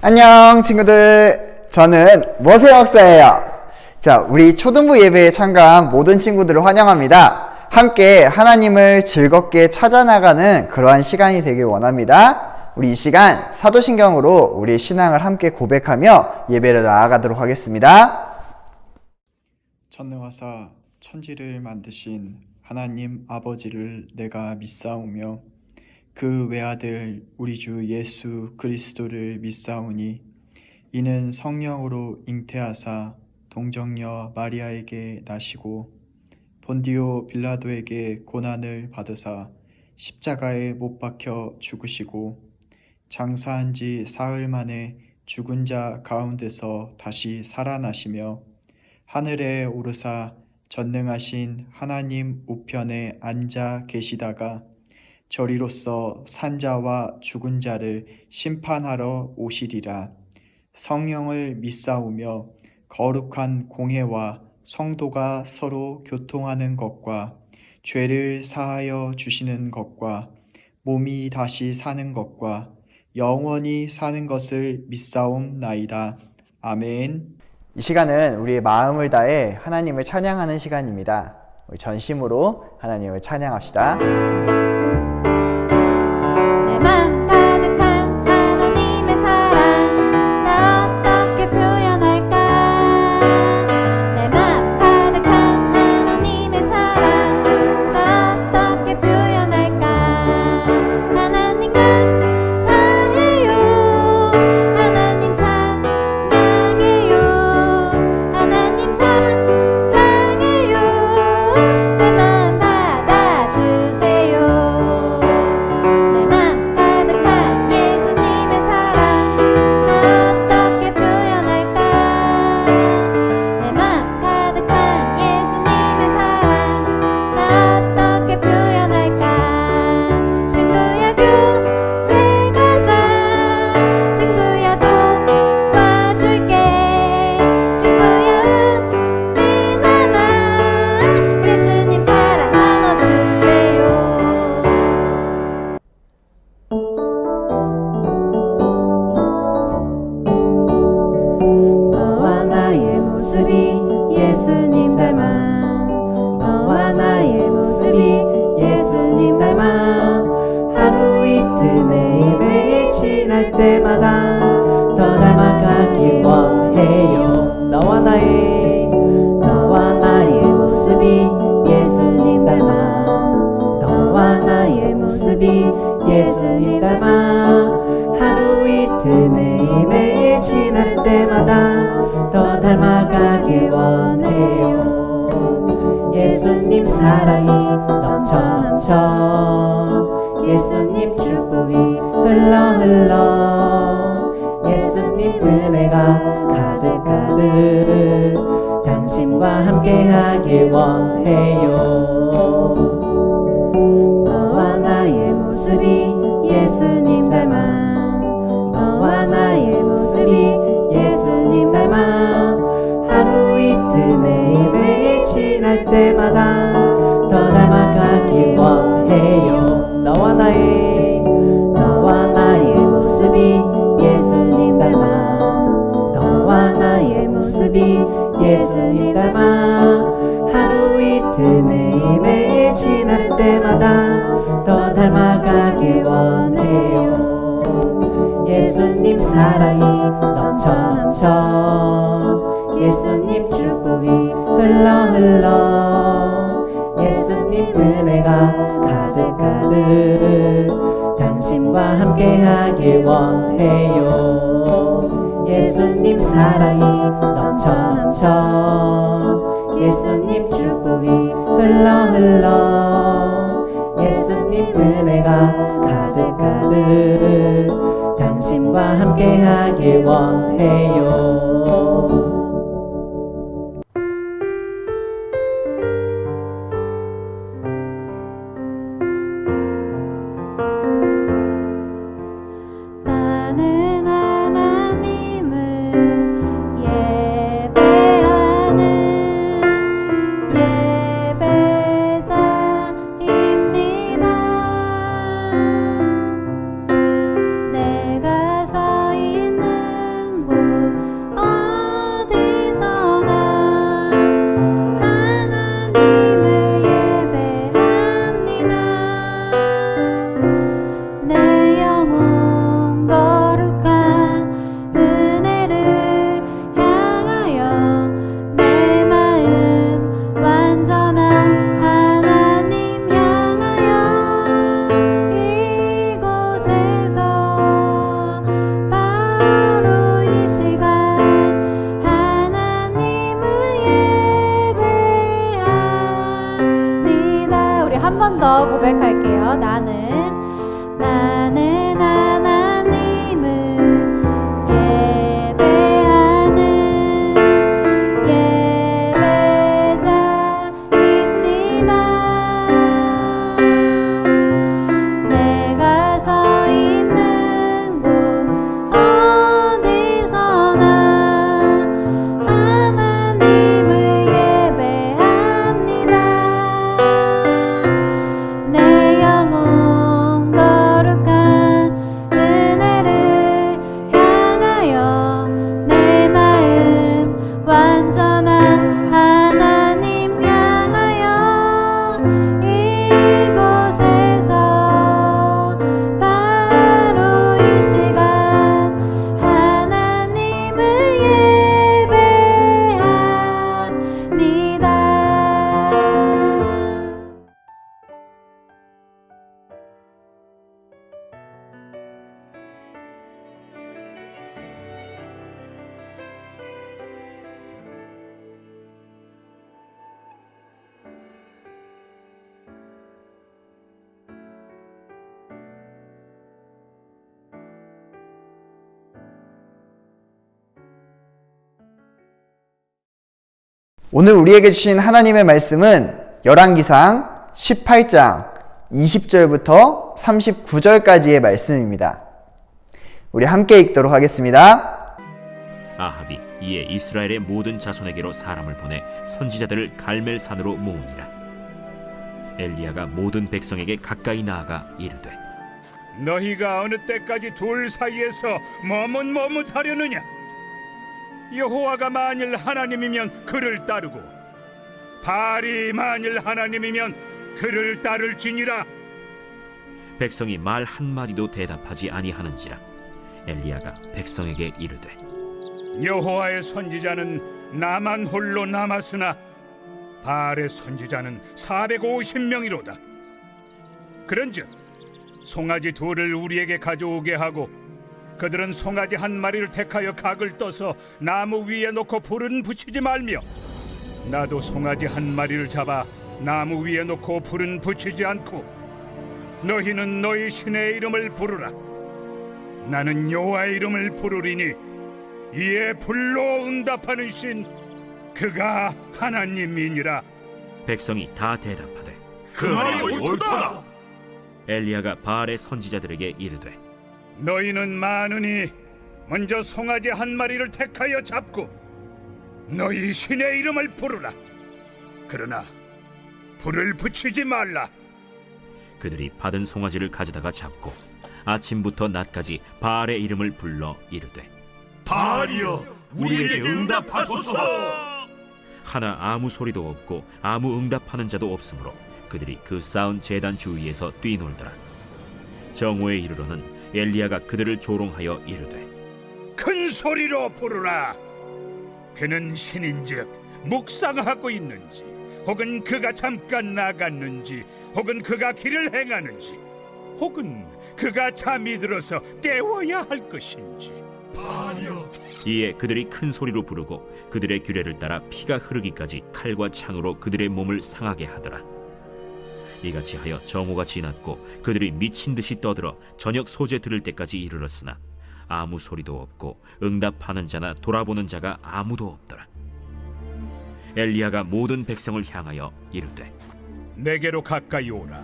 안녕 친구들, 저는 모세 목사예요. 자, 우리 초등부 예배에 참가한 모든 친구들을 환영합니다. 함께 하나님을 즐겁게 찾아나가는 그러한 시간이 되길 원합니다. 우리 이 시간 사도신경으로 우리의 신앙을 함께 고백하며 예배를 나아가도록 하겠습니다. 천능하사 천지를 만드신 하나님 아버지를 내가 믿사오며 그 외아들 우리 주 예수 그리스도를 믿사오니 이는 성령으로 잉태하사 동정녀 마리아에게 나시고 본디오 빌라도에게 고난을 받으사 십자가에 못 박혀 죽으시고 장사한 지 사흘 만에 죽은 자 가운데서 다시 살아나시며 하늘에 오르사 전능하신 하나님 우편에 앉아 계시다가 저리로서 산자와 죽은 자를 심판하러 오시리라. 성령을 믿사오며 거룩한 공회와 성도가 서로 교통하는 것과 죄를 사하여 주시는 것과 몸이 다시 사는 것과 영원히 사는 것을 믿사옵나이다. 아멘. 이 시간은 우리의 마음을 다해 하나님을 찬양하는 시간입니다. 우리 전심으로 하나님을 찬양합시다. 내 맘 가득한 하나님의 사랑 나 어떻게 표현할까. 내 맘 가득한 하나님의 사랑 나 어떻게 표현할까. 하나님 감사해요. 하나님 찬양해요. 하나님 사랑해요. 내 맘 받아주세요. 내 맘 가득한 예수님의 사랑 나 어떻게 표현할까. 내 맘 가득한 예수님의 사랑 나 어떻게 표현할까. 친구야 교회 가자. 친구야 도와줄게. 친구야 우리 나나 예수님 사랑 나눠줄래요. 너와 나의 모습이 예수님 닮아. 너와 나의 모습이 예수님 닮아. 하루 이틀 매일매일 지날 때마다 더 닮아가길 원해요. 너와 나의 모습이 예수님 닮아. 너와 나의 모습이 예수님 닮아. 하루 이틀 매일매일 지날 때마다 더 닮아가길 원해요. 예수님 사랑이 넘쳐 예수님 축복이 흘러 예수님 은혜가 가득 당신과 함께하길 원해요. 너와 나의 모습이 예수님 닮아. 너와 나의 모습이 예수님 닮아. 하루 이틀 매일매일 지날 때마다 더 닮아가길 원해요. 너와 나의 모습이 예수님 닮아. 너와 나의 모습이 예수님 닮아. 하루 이틀 매일매일 지날 때마다 더 닮아가길 원해요. 예수님 사랑이 넘쳐 예수님 축복이 흘러 예수님 은혜가 가득 당신과 함께하길 원해요. 예수님 사랑이 넘쳐 예수님 축복이 흘러 예수님 은혜가 가득 당신과 함께하길 원해요. 나는 하나님을 예배하는 예배자입니다. 내가 서 있는 오늘 우리에게 주신 하나님의 말씀은 열왕기상 18장 20절부터 39절까지의 말씀입니다. 우리 함께 읽도록 하겠습니다. 아합이 이에 이스라엘의 모든 자손에게로 사람을 보내 선지자들을 갈멜산으로 모으니라. 엘리야가 모든 백성에게 가까이 나아가 이르되 너희가 어느 때까지 둘 사이에서 머뭇머뭇하려느냐? 여호와가 만일 하나님이면 그를 따르고 바알이 만일 하나님이면 그를 따를지니라. 백성이 말 한마디도 대답하지 아니하는지라. 엘리야가 백성에게 이르되 여호와의 선지자는 나만 홀로 남았으나 바알의 선지자는 450명이로다. 그런즉 송아지 둘을 우리에게 가져오게 하고 그들은 송아지 한 마리를 택하여 각을 떠서 나무 위에 놓고 불은 붙이지 말며 나도 송아지 한 마리를 잡아 나무 위에 놓고 불은 붙이지 않고 너희는 너희 신의 이름을 부르라. 나는 여호와의 이름을 부르리니 이에 불로 응답하는 신 그가 하나님이니라. 백성이 다 대답하되 그 말이 옳도다. 엘리야가 바알의 선지자들에게 이르되 너희는 많으니 먼저 송아지 한 마리를 택하여 잡고 너희 신의 이름을 부르라. 그러나 불을 붙이지 말라. 그들이 받은 송아지를 가져다가 잡고 아침부터 낮까지 바알의 이름을 불러 이르되 바알이여 우리에게 응답하소서. 하나 아무 소리도 없고 아무 응답하는 자도 없으므로 그들이 그 쌓은 제단 주위에서 뛰놀더라. 정오에 이르러는 엘리야가 그들을 조롱하여 이르되 큰 소리로 부르라. 그는 신인즉 묵상하고 있는지 혹은 그가 잠깐 나갔는지 혹은 그가 길을 행하는지 혹은 그가 잠이 들어서 깨워야 할 것인지. 이에 그들이 큰 소리로 부르고 그들의 규례를 따라 피가 흐르기까지 칼과 창으로 그들의 몸을 상하게 하더라. 이같이 하여 정오가 지났고 그들이 미친 듯이 떠들어 저녁 소재 들을 때까지 이르렀으나 아무 소리도 없고 응답하는 자나 돌아보는 자가 아무도 없더라. 엘리야가 모든 백성을 향하여 이르되 내게로 가까이 오라.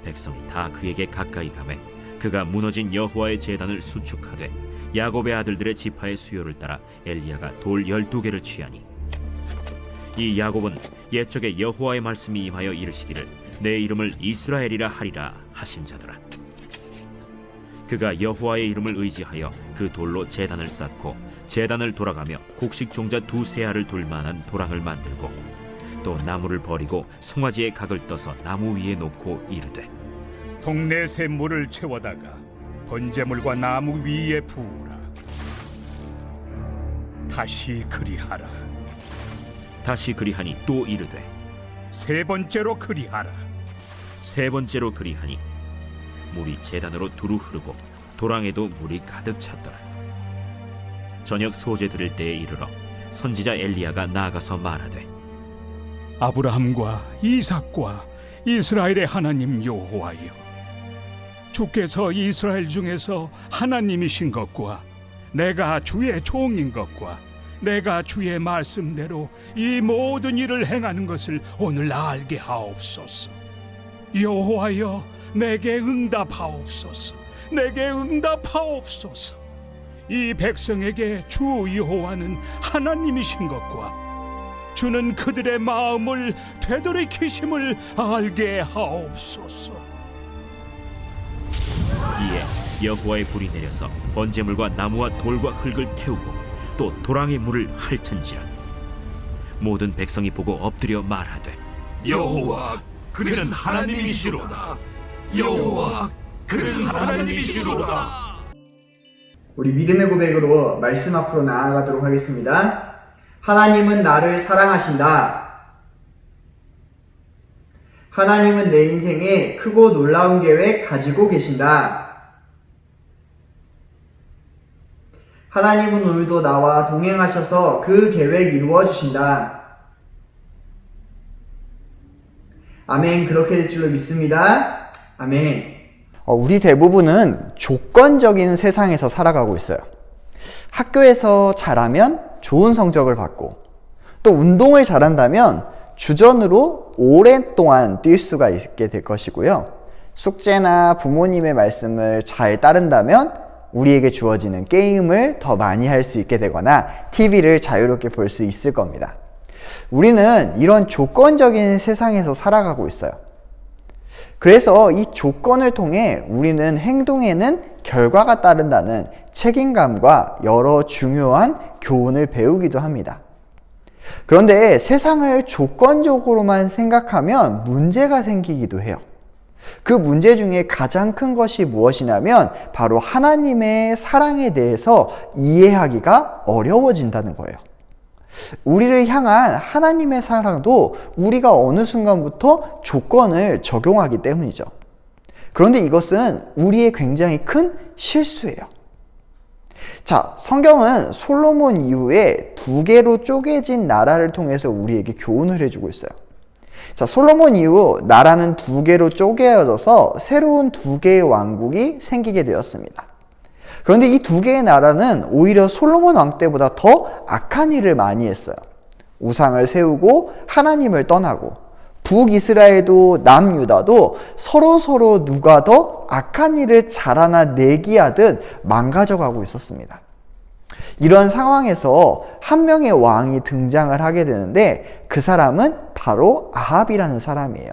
백성이 다 그에게 가까이 가매 그가 무너진 여호와의 제단을 수축하되 야곱의 아들들의 지파의 수요를 따라 엘리야가 돌 12개를 취하니 이 야곱은 옛적에 여호와의 말씀이 임하여 이르시기를 내 이름을 이스라엘이라 하리라 하신 자더라. 그가 여호와의 이름을 의지하여 그 돌로 제단을 쌓고 제단을 돌아가며 곡식 종자 2세알을 둘 만한 도랑을 만들고 또 나무를 버리고 송아지의 각을 떠서 나무 위에 놓고 이르되 동네 새 물을 채워다가 번제물과 나무 위에 부으라. 다시 그리하라. 다시 그리하니 또 이르되 세 번째로 그리하라. 세 번째로 그리하니 물이 제단으로 두루 흐르고 도랑에도 물이 가득 찼더라. 저녁 소재 들을 때에 이르러 선지자 엘리야가 나아가서 말하되 아브라함과 이삭과 이스라엘의 하나님 여호와여, 주께서 이스라엘 중에서 하나님이신 것과 내가 주의 종인 것과 내가 주의 말씀대로 이 모든 일을 행하는 것을 오늘 알게 하옵소서. 여호와여, 내게 응답하옵소서. 내게 응답하옵소서. 이 백성에게 주 여호와는 하나님이신 것과 주는 그들의 마음을 되돌이키심을 알게 하옵소서. 이에 여호와의 불이 내려서 번제물과 나무와 돌과 흙을 태우고 또 도랑의 물을 핥은지라. 모든 백성이 보고 엎드려 말하되 여호와 그는 하나님이시로다. 여호와 그는 하나님이시로다. 우리 믿음의 고백으로 말씀 앞으로 나아가도록 하겠습니다. 하나님은 나를 사랑하신다. 하나님은 내 인생에 크고 놀라운 계획 가지고 계신다. 하나님은 오늘도 나와 동행하셔서 그 계획 이루어 주신다. 아멘. 그렇게 될 줄로 믿습니다. 아멘. 우리 대부분은 조건적인 세상에서 살아가고 있어요. 학교에서 잘하면 좋은 성적을 받고, 또 운동을 잘한다면 주전으로 오랫동안 뛸 수가 있게 될 것이고요. 숙제나 부모님의 말씀을 잘 따른다면 우리에게 주어지는 게임을 더 많이 할 수 있게 되거나 TV를 자유롭게 볼 수 있을 겁니다. 우리는 이런 조건적인 세상에서 살아가고 있어요. 그래서 이 조건을 통해 우리는 행동에는 결과가 따른다는 책임감과 여러 중요한 교훈을 배우기도 합니다. 그런데 세상을 조건적으로만 생각하면 문제가 생기기도 해요. 그 문제 중에 가장 큰 것이 무엇이냐면 바로 하나님의 사랑에 대해서 이해하기가 어려워진다는 거예요. 우리를 향한 하나님의 사랑도 우리가 어느 순간부터 조건을 적용하기 때문이죠. 그런데 이것은 우리의 굉장히 큰 실수예요. 자, 성경은 솔로몬 이후에 2개로 쪼개진 나라를 통해서 우리에게 교훈을 해주고 있어요. 자, 솔로몬 이후 나라는 2개로 쪼개어져서 새로운 2개의 왕국이 생기게 되었습니다. 그런데 이 2개의 나라는 오히려 솔로몬 왕 때보다 더 악한 일을 많이 했어요. 우상을 세우고 하나님을 떠나고, 북이스라엘도 남유다도 서로 누가 더 악한 일을 잘하나 내기하듯 망가져가고 있었습니다. 이런 상황에서 한 명의 왕이 등장을 하게 되는데 그 사람은 바로 아합이라는 사람이에요.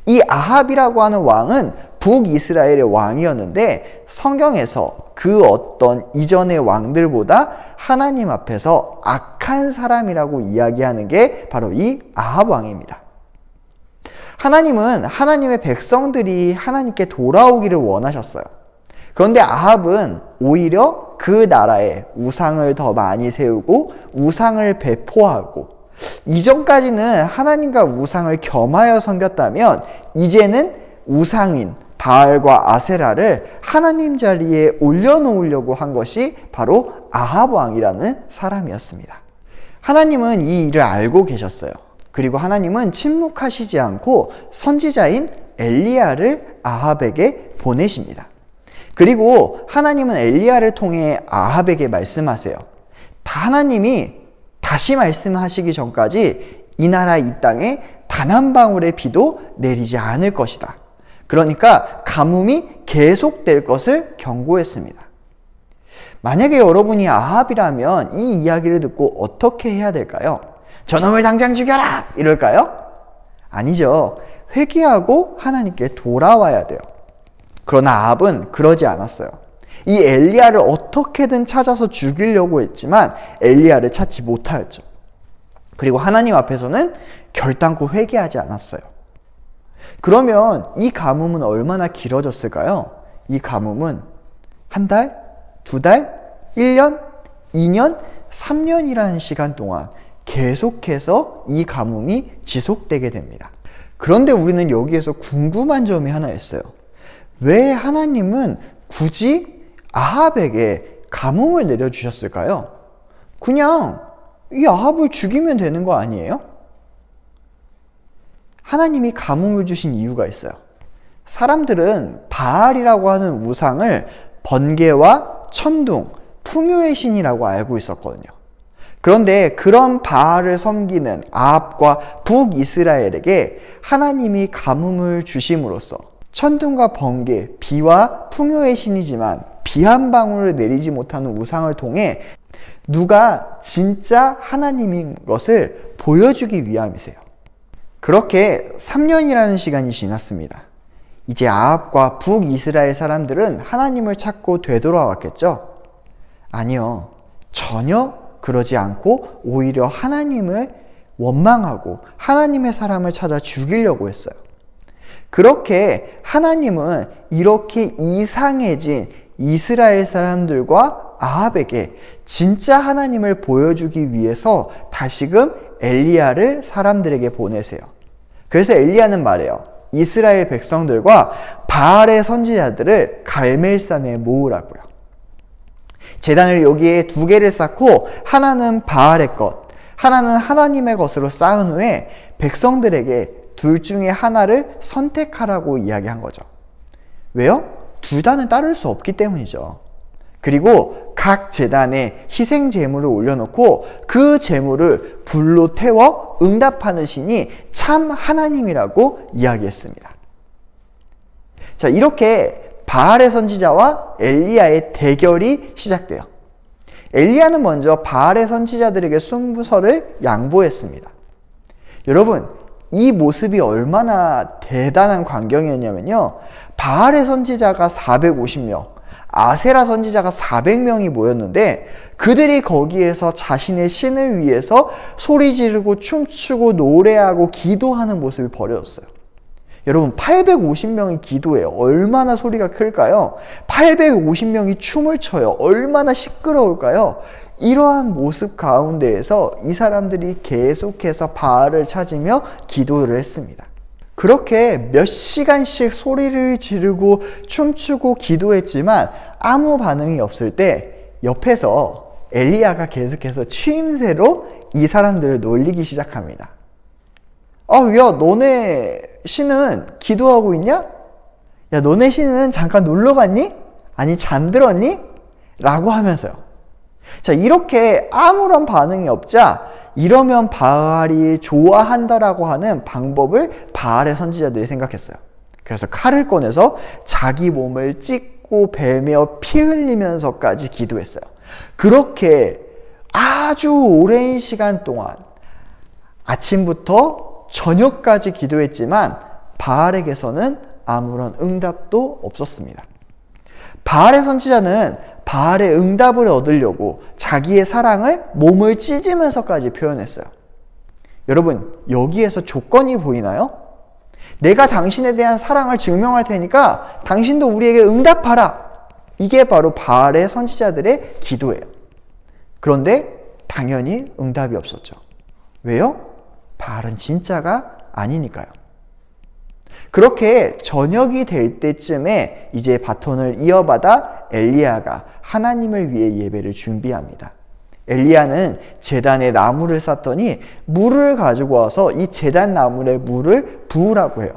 이 아합이라고 하는 왕은 북이스라엘의 왕이었는데 성경에서 그 어떤 이전의 왕들보다 하나님 앞에서 악한 사람이라고 이야기하는 게 바로 이 아합 왕입니다. 하나님은 하나님의 백성들이 하나님께 돌아오기를 원하셨어요. 그런데 아합은 오히려 그 나라에 우상을 더 많이 세우고 우상을 배포하고, 이전까지는 하나님과 우상을 겸하여 섬겼다면 이제는 우상인 바알과 아세라를 하나님 자리에 올려놓으려고 한 것이 바로 아합 왕이라는 사람이었습니다. 하나님은 이 일을 알고 계셨어요. 그리고 하나님은 침묵하시지 않고 선지자인 엘리야를 아합에게 보내십니다. 그리고 하나님은 엘리야를 통해 아합에게 말씀하세요. 하나님이 다시 말씀하시기 전까지 이 나라 이 땅에 단 한 방울의 비도 내리지 않을 것이다. 그러니까 가뭄이 계속될 것을 경고했습니다. 만약에 여러분이 아합이라면 이 이야기를 듣고 어떻게 해야 될까요? 저놈을 당장 죽여라! 이럴까요? 아니죠. 회개하고 하나님께 돌아와야 돼요. 그러나 아합은 그러지 않았어요. 이 엘리야를 어떻게든 찾아서 죽이려고 했지만 엘리야를 찾지 못하였죠. 그리고 하나님 앞에서는 결단코 회개하지 않았어요. 그러면 이 가뭄은 얼마나 길어졌을까요? 이 가뭄은 한 달, 2달, 1년, 2년, 3년이라는 시간 동안 계속해서 이 가뭄이 지속되게 됩니다. 그런데 우리는 여기에서 궁금한 점이 하나 있어요. 왜 하나님은 굳이 아합에게 가뭄을 내려주셨을까요? 그냥 이 아합을 죽이면 되는 거 아니에요? 하나님이 가뭄을 주신 이유가 있어요. 사람들은 바알이라고 하는 우상을 번개와 천둥, 풍요의 신이라고 알고 있었거든요. 그런데 그런 바알을 섬기는 아합과 북이스라엘에게 하나님이 가뭄을 주심으로써 천둥과 번개, 비와 풍요의 신이지만 비 한 방울을 내리지 못하는 우상을 통해 누가 진짜 하나님인 것을 보여주기 위함이세요. 그렇게 3년이라는 시간이 지났습니다. 이제 아합과 북이스라엘 사람들은 하나님을 찾고 되돌아왔겠죠? 아니요. 전혀 그러지 않고 오히려 하나님을 원망하고 하나님의 사람을 찾아 죽이려고 했어요. 그렇게 하나님은 이렇게 이상해진 이스라엘 사람들과 아합에게 진짜 하나님을 보여주기 위해서 다시금 엘리야를 사람들에게 보내세요. 그래서 엘리야는 말해요. 이스라엘 백성들과 바알의 선지자들을 갈멜산에 모으라고요. 제단을 여기에 2개를 쌓고 하나는 바알의 것, 하나는 하나님의 것으로 쌓은 후에 백성들에게 둘 중에 하나를 선택하라고 이야기한 거죠. 왜요? 둘 다는 따를 수 없기 때문이죠. 그리고 각 제단에 희생 제물을 올려놓고 그 제물을 불로 태워 응답하는 신이 참 하나님이라고 이야기했습니다. 자, 이렇게 바알의 선지자와 엘리야의 대결이 시작돼요. 엘리야는 먼저 바알의 선지자들에게 승부서를 양보했습니다. 여러분, 이 모습이 얼마나 대단한 광경이었냐면요. 바알의 선지자가 450명, 아세라 선지자가 400명이 모였는데 그들이 거기에서 자신의 신을 위해서 소리 지르고 춤추고 노래하고 기도하는 모습이 벌어졌어요. 여러분, 850명이 기도해요. 얼마나 소리가 클까요? 850명이 춤을 춰요. 얼마나 시끄러울까요? 이러한 모습 가운데에서 이 사람들이 계속해서 바알을 찾으며 기도를 했습니다. 그렇게 몇 시간씩 소리를 지르고 춤추고 기도했지만 아무 반응이 없을 때 옆에서 엘리야가 계속해서 취임새로 이 사람들을 놀리기 시작합니다. 야, 너네 신은 기도하고 있냐? 야, 너네 신은 잠깐 놀러 갔니? 아니, 잠들었니? 라고 하면서요. 자, 이렇게 아무런 반응이 없자 이러면 바알이 좋아한다라고 하는 방법을 바알의 선지자들이 생각했어요. 그래서 칼을 꺼내서 자기 몸을 찢고 베며 피 흘리면서까지 기도했어요. 그렇게 아주 오랜 시간 동안 아침부터 저녁까지 기도했지만 바알에게서는 아무런 응답도 없었습니다. 바알의 선지자는 바알의 응답을 얻으려고 자기의 사랑을 몸을 찢으면서까지 표현했어요. 여러분, 여기에서 조건이 보이나요? 내가 당신에 대한 사랑을 증명할 테니까 당신도 우리에게 응답하라. 이게 바로 바알의 선지자들의 기도예요. 그런데 당연히 응답이 없었죠. 왜요? 바알은 진짜가 아니니까요. 그렇게 저녁이 될 때쯤에 이제 바톤을 이어받아 엘리야가 하나님을 위해 예배를 준비합니다. 엘리야는 제단에 나무를 쌌더니 물을 가지고 와서 이 제단 나무에 물을 부으라고 해요.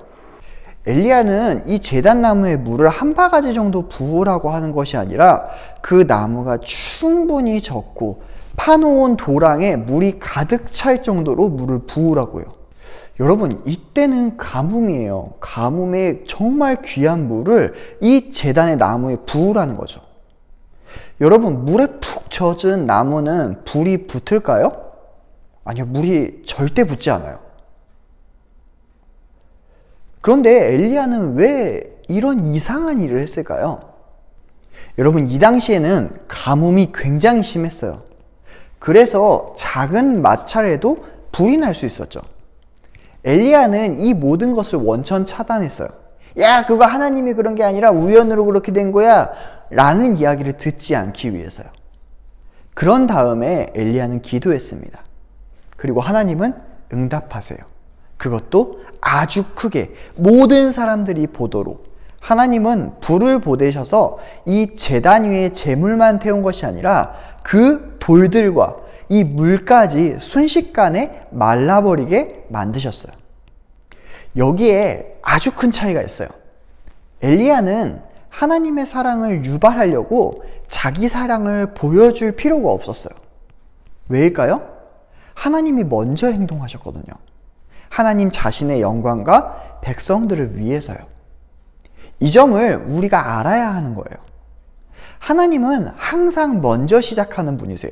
엘리야는 이 제단 나무에 물을 한 바가지 정도 부으라고 하는 것이 아니라 그 나무가 충분히 적고 파놓은 도랑에 물이 가득 찰 정도로 물을 부으라고요. 여러분, 이때는 가뭄이에요. 가뭄에 정말 귀한 물을 이 제단의 나무에 부으라는 거죠. 여러분, 물에 푹 젖은 나무는 불이 붙을까요? 아니요, 물이 절대 붙지 않아요. 그런데 엘리야는 왜 이런 이상한 일을 했을까요? 여러분, 이 당시에는 가뭄이 굉장히 심했어요. 그래서 작은 마찰에도 불이 날 수 있었죠. 엘리야는 이 모든 것을 원천 차단했어요. 야, 그거 하나님이 그런 게 아니라 우연으로 그렇게 된 거야 라는 이야기를 듣지 않기 위해서요. 그런 다음에 엘리야는 기도했습니다. 그리고 하나님은 응답하세요. 그것도 아주 크게 모든 사람들이 보도록 하나님은 불을 보내셔서 이 제단 위에 제물만 태운 것이 아니라 그 돌들과 이 물까지 순식간에 말라버리게 만드셨어요. 여기에 아주 큰 차이가 있어요. 엘리야는 하나님의 사랑을 유발하려고 자기 사랑을 보여줄 필요가 없었어요. 왜일까요? 하나님이 먼저 행동하셨거든요. 하나님 자신의 영광과 백성들을 위해서요. 이 점을 우리가 알아야 하는 거예요. 하나님은 항상 먼저 시작하는 분이세요.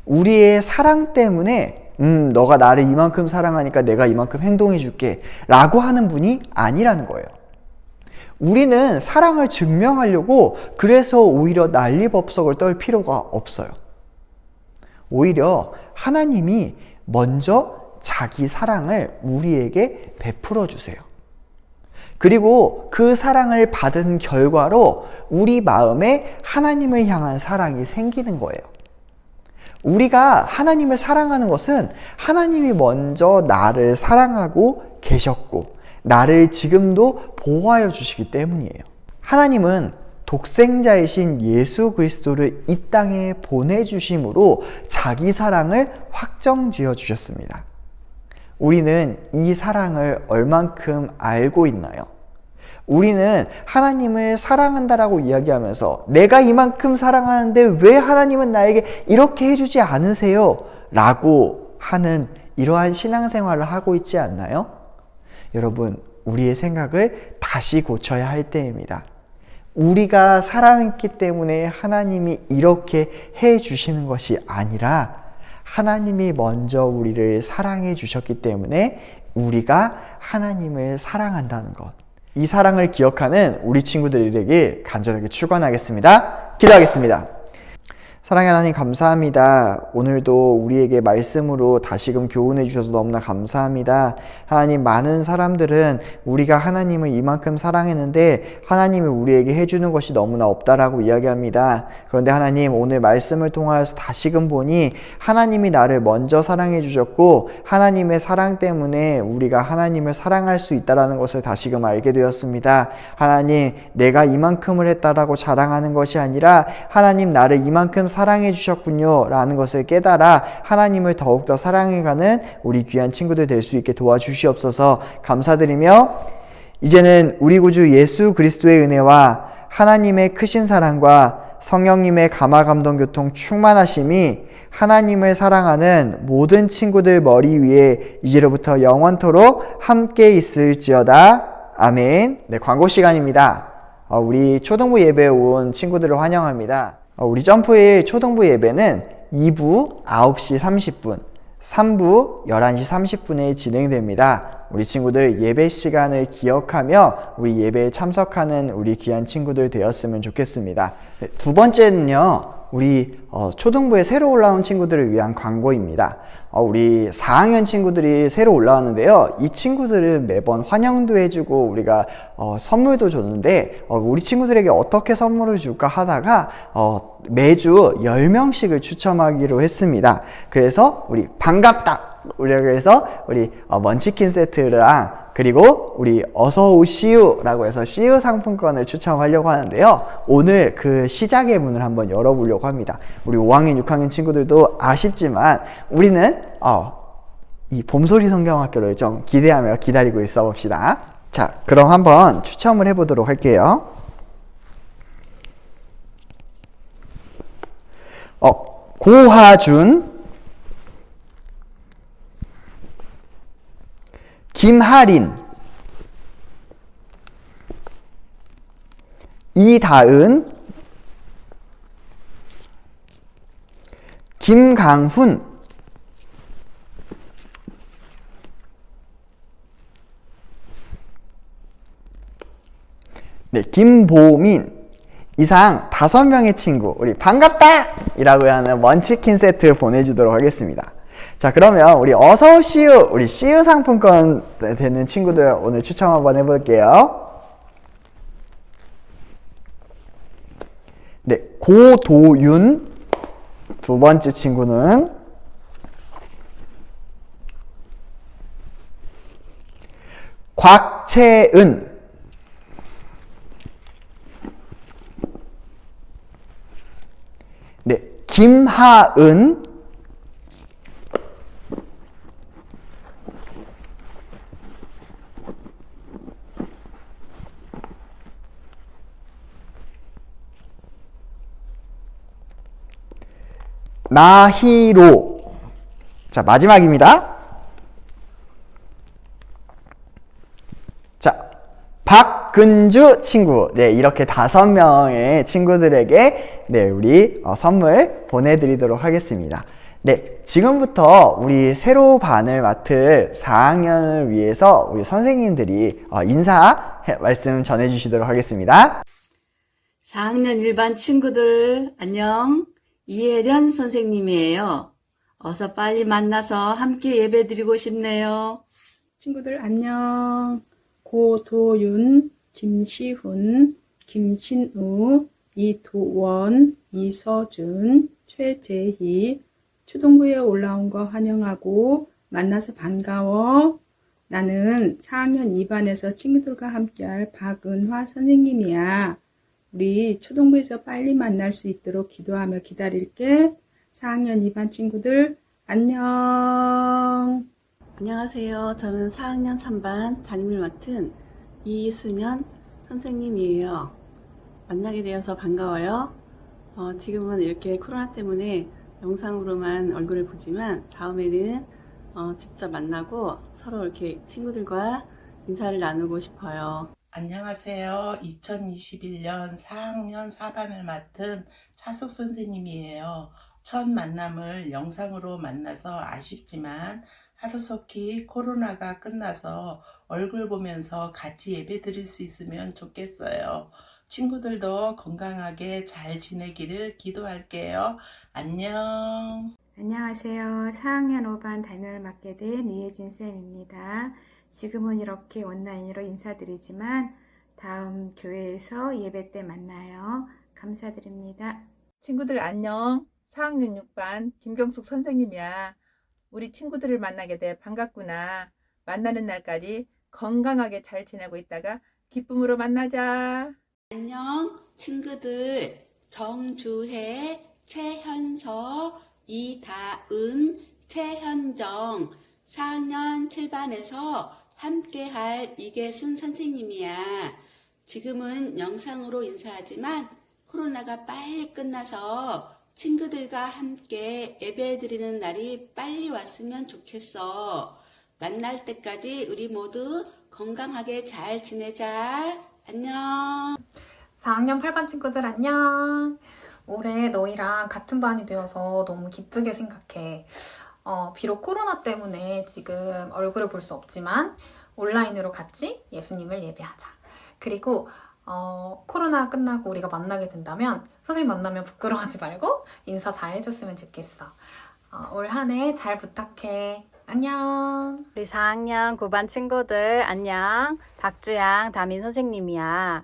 우리의 사랑 때문에 너가 나를 이만큼 사랑하니까 내가 이만큼 행동해 줄게 라고 하는 분이 아니라는 거예요. 우리는 사랑을 증명하려고 그래서 오히려 난리법석을 떨 필요가 없어요. 오히려 하나님이 먼저 자기 사랑을 우리에게 베풀어 주세요. 그리고 그 사랑을 받은 결과로 우리 마음에 하나님을 향한 사랑이 생기는 거예요. 우리가 하나님을 사랑하는 것은 하나님이 먼저 나를 사랑하고 계셨고 나를 지금도 보호하여 주시기 때문이에요. 하나님은 독생자이신 예수 그리스도를 이 땅에 보내주심으로 자기 사랑을 확정지어 주셨습니다. 우리는 이 사랑을 얼만큼 알고 있나요? 우리는 하나님을 사랑한다라고 이야기하면서 내가 이만큼 사랑하는데 왜 하나님은 나에게 이렇게 해주지 않으세요? 라고 하는 이러한 신앙생활을 하고 있지 않나요? 여러분, 우리의 생각을 다시 고쳐야 할 때입니다. 우리가 사랑했기 때문에 하나님이 이렇게 해 주시는 것이 아니라 하나님이 먼저 우리를 사랑해 주셨기 때문에 우리가 하나님을 사랑한다는 것. 이 사랑을 기억하는 우리 친구들이 되길 간절하게 축원하겠습니다. 기도하겠습니다. 사랑의 하나님 감사합니다. 오늘도 우리에게 말씀으로 다시금 교훈해 주셔서 너무나 감사합니다. 하나님, 많은 사람들은 우리가 하나님을 이만큼 사랑했는데 하나님이 우리에게 해주는 것이 너무나 없다라고 이야기합니다. 그런데 하나님, 오늘 말씀을 통하여서 다시금 보니 하나님이 나를 먼저 사랑해 주셨고 하나님의 사랑 때문에 우리가 하나님을 사랑할 수 있다는 것을 다시금 알게 되었습니다. 하나님, 내가 이만큼을 했다라고 자랑하는 것이 아니라 하나님, 나를 이만큼 사랑해 주셨군요 라는 것을 깨달아 하나님을 더욱더 사랑해가는 우리 귀한 친구들 될 수 있게 도와주시옵소서. 감사드리며 이제는 우리 구주 예수 그리스도의 은혜와 하나님의 크신 사랑과 성령님의 감화감동교통 충만하심이 하나님을 사랑하는 모든 친구들 머리 위에 이제로부터 영원토록 함께 있을지어다. 아멘. 네, 광고 시간입니다. 우리 초등부 예배에 온 친구들을 환영합니다. 우리 점프힐 초등부 예배는 2부 9시 30분, 3부 11시 30분에 진행됩니다. 우리 친구들 예배 시간을 기억하며 우리 예배에 참석하는 우리 귀한 친구들 되었으면 좋겠습니다. 네, 두 번째는요, 우리 초등부에 새로 올라온 친구들을 위한 광고입니다. 우리 4학년 친구들이 새로 올라왔는데요. 이 친구들은 매번 환영도 해주고 우리가 선물도 줬는데 우리 친구들에게 어떻게 선물을 줄까 하다가 매주 10명씩을 추첨하기로 했습니다. 그래서 우리 반갑다! 그래서 우리 먼치킨 세트랑 그리고 우리 어서 오시유 라고 해서 CU 상품권을 추첨하려고 하는데요. 오늘 그 시작의 문을 한번 열어보려고 합니다. 우리 5학년 6학년 친구들도 아쉽지만 우리는 이 봄소리 성경학교를 좀 기대하며 기다리고 있어 봅시다. 자, 그럼 한번 추첨을 해보도록 할게요. 고하준, 김하린, 이다은, 김강훈, 네, 김보민 이상 5명의 친구 우리 반갑다! 이라고 하는 먼치킨 세트 보내주도록 하겠습니다. 자, 그러면 우리 어서오시유 우리 CU 상품권 되는 친구들 오늘 추첨 한번 해볼게요. 네, 고도윤 두 번째 친구는 곽채은, 네, 김하은, 나희로. 자, 마지막입니다. 자, 박근주 친구. 네, 이렇게 5명의 친구들에게 네, 우리 선물 보내드리도록 하겠습니다. 네, 지금부터 우리 새로 반을 맡을 4학년을 위해서 우리 선생님들이 인사 말씀 전해주시도록 하겠습니다. 4학년 1반 친구들 안녕. 이혜련 선생님이에요. 어서 빨리 만나서 함께 예배드리고 싶네요. 친구들 안녕. 고도윤, 김시훈, 김신우, 이도원, 이서준, 최재희, 초등부에 올라온 거 환영하고 만나서 반가워. 나는 4학년 2반에서 친구들과 함께할 박은화 선생님이야. 우리 초등부에서 빨리 만날 수 있도록 기도하며 기다릴게. 4학년 2반 친구들 안녕. 안녕하세요. 저는 4학년 3반 담임을 맡은 이수년 선생님이에요. 만나게 되어서 반가워요. 지금은 이렇게 코로나 때문에 영상으로만 얼굴을 보지만 다음에는 직접 만나고 서로 이렇게 친구들과 인사를 나누고 싶어요. 안녕하세요. 2021년 4학년 4반을 맡은 차숙 선생님이에요. 첫 만남을 영상으로 만나서 아쉽지만 하루속히 코로나가 끝나서 얼굴 보면서 같이 예배 드릴 수 있으면 좋겠어요. 친구들도 건강하게 잘 지내기를 기도할게요. 안녕. 안녕하세요. 4학년 5반 담임을 맡게 된 이혜진 쌤입니다. 지금은 이렇게 온라인으로 인사드리지만 다음 교회에서 예배 때 만나요. 감사드립니다. 친구들 안녕. 4학년 6반 김경숙 선생님이야. 우리 친구들을 만나게 돼 반갑구나. 만나는 날까지 건강하게 잘 지내고 있다가 기쁨으로 만나자. 안녕 친구들. 정주혜, 최현서, 이다은, 최현정 4학년 7반에서 함께할 이계순 선생님이야. 지금은 영상으로 인사하지만 코로나가 빨리 끝나서 친구들과 함께 예배드리는 날이 빨리 왔으면 좋겠어. 만날 때까지 우리 모두 건강하게 잘 지내자. 안녕. 4학년 8반 친구들 안녕. 올해 너희랑 같은 반이 되어서 너무 기쁘게 생각해. 비록 코로나 때문에 지금 얼굴을 볼 수 없지만 온라인으로 같이 예수님을 예배하자. 그리고 코로나 끝나고 우리가 만나게 된다면 선생님 만나면 부끄러워하지 말고 인사 잘 해줬으면 좋겠어. 올 한 해 잘 부탁해. 안녕. 우리 4학년 9반 친구들 안녕. 박주양 담임 선생님이야.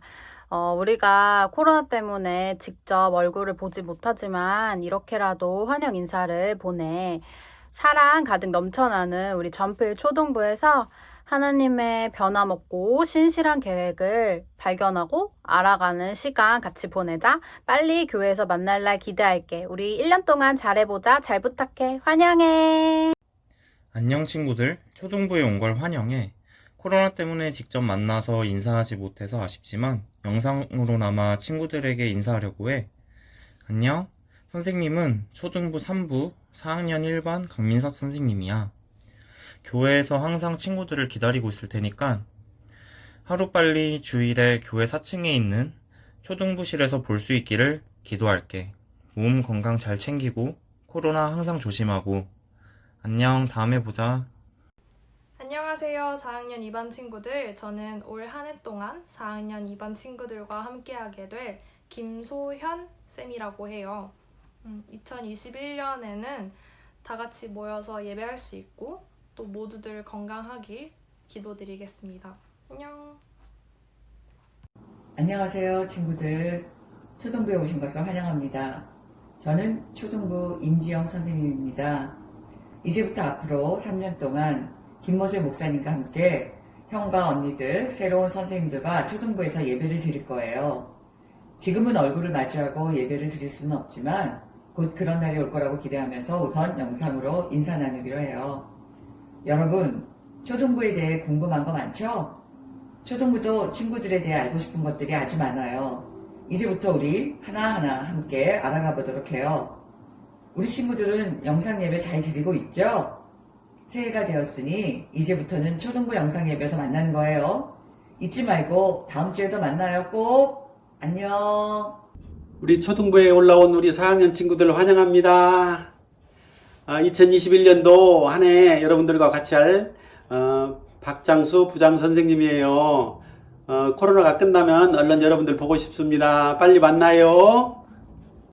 우리가 코로나 때문에 직접 얼굴을 보지 못하지만 이렇게라도 환영 인사를 보내. 사랑 가득 넘쳐나는 우리 점필 초등부에서 하나님의 변함없고 신실한 계획을 발견하고 알아가는 시간 같이 보내자. 빨리 교회에서 만날 날 기대할게. 우리 1년 동안 잘해보자. 잘 부탁해. 환영해. 안녕 친구들. 초등부에 온 걸 환영해. 코로나 때문에 직접 만나서 인사하지 못해서 아쉽지만 영상으로나마 친구들에게 인사하려고 해. 안녕. 선생님은 초등부 3부 4학년 1반 강민석 선생님이야. 교회에서 항상 친구들을 기다리고 있을 테니까 하루빨리 주일에 교회 4층에 있는 초등부실에서 볼 수 있기를 기도할게. 몸 건강 잘 챙기고 코로나 항상 조심하고. 안녕. 다음에 보자. 안녕하세요. 4학년 2반 친구들. 저는 올 한 해 동안 4학년 2반 친구들과 함께하게 될 김소현 쌤이라고 해요. 2021년에는 다 같이 모여서 예배할 수 있고 또 모두들 건강하길 기도드리겠습니다. 안녕. 안녕하세요 친구들. 초등부에 오신 것을 환영합니다. 저는 초등부 임지영 선생님입니다. 이제부터 앞으로 3년 동안 김모세 목사님과 함께 형과 언니들, 새로운 선생님들과 초등부에서 예배를 드릴 거예요. 지금은 얼굴을 마주하고 예배를 드릴 수는 없지만 곧 그런 날이 올 거라고 기대하면서 우선 영상으로 인사 나누기로 해요. 여러분, 초등부에 대해 궁금한 거 많죠? 초등부도 친구들에 대해 알고 싶은 것들이 아주 많아요. 이제부터 우리 하나하나 함께 알아가 보도록 해요. 우리 친구들은 영상 예배 잘 드리고 있죠? 새해가 되었으니 이제부터는 초등부 영상 예배에서 만나는 거예요. 잊지 말고 다음 주에도 만나요. 꼭. 안녕. 우리 초등부에 올라온 우리 4학년 친구들 환영합니다. 2021년도 한 해 여러분들과 같이 할 박장수 부장 선생님이에요. 코로나가 끝나면 얼른 여러분들 보고 싶습니다. 빨리 만나요.